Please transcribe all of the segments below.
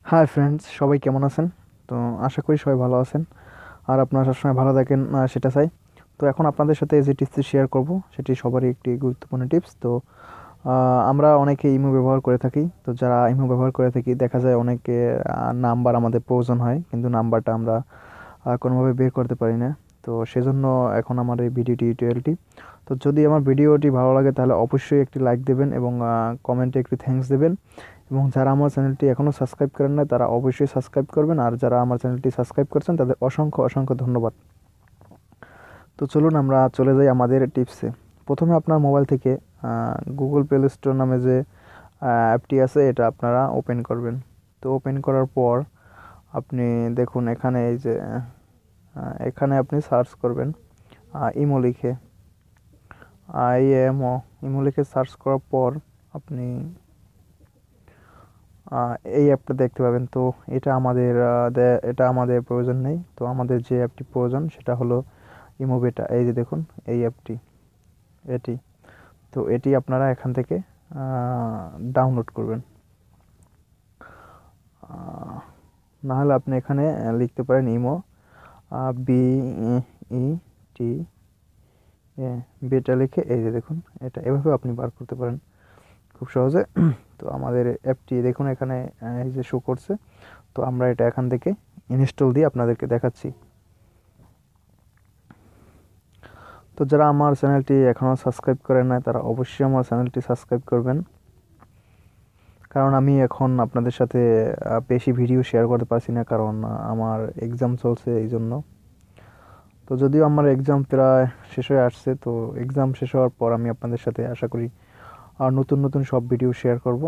Hi friends, সবাই কেমন আছেন? তো আশা করি সবাই ভালো আছেন আর আপনারা সবসময় ভালো থাকেন, সেটা চাই। তো এখন আপনাদের সাথে যে টিপসটি শেয়ার করব সেটি সবারই একটি গুরুত্বপূর্ণ টিপস। তো আমরা অনেকে ইমো ব্যবহার করে থাকি। তো যারা ইমো ব্যবহার করে থাকি দেখা যায় অনেকে নাম্বার আমাদের প্রয়োজন হয়, কিন্তু নাম্বারটা আমরা কোনোভাবে বের করতে পারি না। তো সেজন্য এখন আমার এই ভিডিও টিউটোরিয়ালটি। তো যদি আমার ভিডিওটি ভালো লাগে তাহলে অবশ্যই একটি লাইক দেবেন এবং কমেন্টে একটি থ্যাঙ্কস দেবেন। এবং যারা আমার চ্যানেলটি এখনও সাবস্ক্রাইব করেন না তারা অবশ্যই সাবস্ক্রাইব করবেন, আর যারা আমার চ্যানেলটি সাবস্ক্রাইব করছেন তাদের অসংখ্য অসংখ্য ধন্যবাদ। তো চলুন আমরা চলে যাই আমাদের টিপসে। প্রথমে আপনার মোবাইল থেকে গুগল প্লে স্টোর নামে যে অ্যাপটি আছে এটা আপনারা ওপেন করবেন। তো ওপেন করার পর আপনি দেখুন এখানে এই যে এখানে আপনি সার্চ করবেন ইমো লিখে, IMO ইমো লিখে সার্চ করার পর আপনি এই অ্যাপটা দেখতে পাবেন। তো এটা আমাদের প্রয়োজন নেই। তো আমাদের যে অ্যাপটি প্রয়োজন সেটা হলো ইমো বেটা। এই যে দেখুন এই অ্যাপটি, এটি। তো এটি আপনারা এখান থেকে ডাউনলোড করবেন। না হলে আপনি এখানে লিখতে পারেন ইমো, BET বেটা লিখে এই যে দেখুন এটা এভাবে আপনি বার করতে পারেন খুব সহজে। তো আমাদের অ্যাপটি দেখুন এখানে এই যে শো করছে। তো আমরা এটা এখান থেকে ইনস্টল দিয়ে আপনাদেরকে দেখাচ্ছি। তো যারা আমার চ্যানেলটি এখনও সাবস্ক্রাইব করেন নাই তারা অবশ্যই আমার চ্যানেলটি সাবস্ক্রাইব করবেন, কারণ আমি এখন আপনাদের সাথে বেশি ভিডিও শেয়ার করতে পারছি না, কারণ আমার এক্সাম চলছে এই জন্য। তো যদিও আমার এক্সাম প্রায় শেষ হয়ে আসছে, তো এক্সাম শেষ হওয়ার পর আমি আপনাদের সাথে আশা করি আর নতুন নতুন সব ভিডিও শেয়ার করব।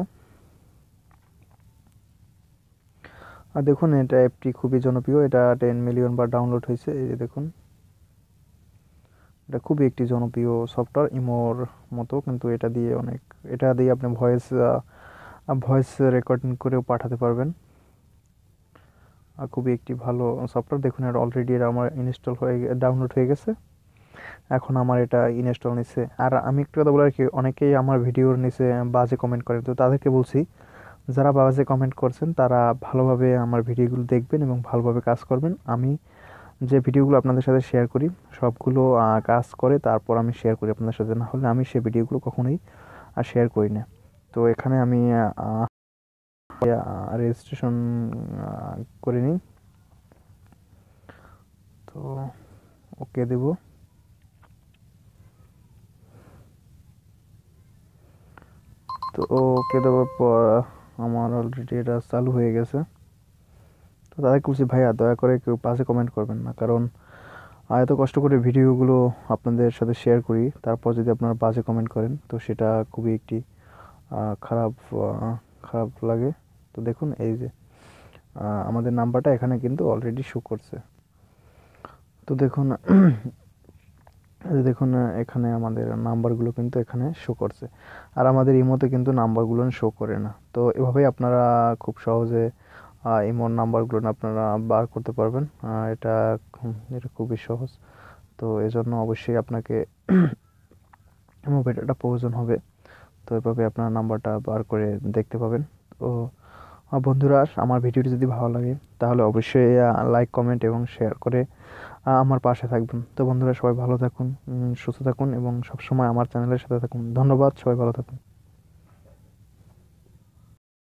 আর দেখুন এটা অ্যাপটি খুবই জনপ্রিয়, এটা 10 মিলিয়ন বার ডাউনলোড হয়েছে। এই যে দেখুন এটা খুবই একটি জনপ্রিয় সফটওয়্যার ইমোর মতো, কিন্তু এটা দিয়ে আপনি ভয়েস রেকর্ডিং করেও পাঠাতে পারবেন। আর খুবই একটি ভালো সফটওয়্যার। দেখুন এটা অলরেডি আমার ডাউনলোড হয়ে গেছে। এখন আমার এটা ইনস্টল নিচ্ছে। আর আমি একটু কথা বলার কি, অনেকেই আমার ভিডিওর নিচে বাজে কমেন্ট করে। তো তাদেরকে বলছি যারা বাজে কমেন্ট করছেন তারা ভালোভাবে আমার ভিডিওগুলো দেখবেন এবং ভালোভাবে কাজ করবেন। আমি যে ভিডিওগুলো আপনাদের সাথে শেয়ার করি সবগুলো কাজ করে তারপর আমি শেয়ার করি আপনাদের সাথে, না হলে আমি সেই ভিডিওগুলো কখনোই শেয়ার করি না। তো এখানে আমি রেজিস্ট্রেশন করে নিই। তো ওকে দেব। তো ওকে দেওয়ার পর আমার অলরেডি এটা চালু হয়ে গেছে। তো তাদেরকে বলছি ভাইয়া দয়া করে কেউ বাজে কমেন্ট করবেন না, কারণ এত কষ্ট করে ভিডিওগুলো আপনাদের সাথে শেয়ার করি, তারপর যদি আপনারা বাজে কমেন্ট করেন তো সেটা খুবই একটি খারাপ খারাপ লাগে। তো দেখুন এই যে আমাদের নাম্বারটা এখানে কিন্তু অলরেডি শো করছে। তো দেখুন এই যে দেখুন এখানে আমাদের নাম্বারগুলো কিন্তু এখানে শো করছে, আর আমাদের ইমোতে কিন্তু নাম্বারগুলো শো করে না। তো এভাবেই আপনারা খুব সহজে ইমোর নাম্বারগুলো আপনারা বার করতে পারবেন। এটা খুবই সহজ। তো এজন্য অবশ্যই আপনাকে ইমো বেটাটা প্রয়োজন হবে। তো এভাবে আপনার নাম্বারটা বার করে দেখতে পাবেন। তো বন্ধুরা, আমার ভিডিওটি যদি ভালো লাগে তাহলে অবশ্যই লাইক কমেন্ট এবং শেয়ার করে আমার পাশে থাকবেন। তো বন্ধুরা সবাই ভালো থাকুন, সুস্থ থাকুন এবং সবসময় আমার চ্যানেলের সাথে থাকুন। ধন্যবাদ, সবাই ভালো থাকুন।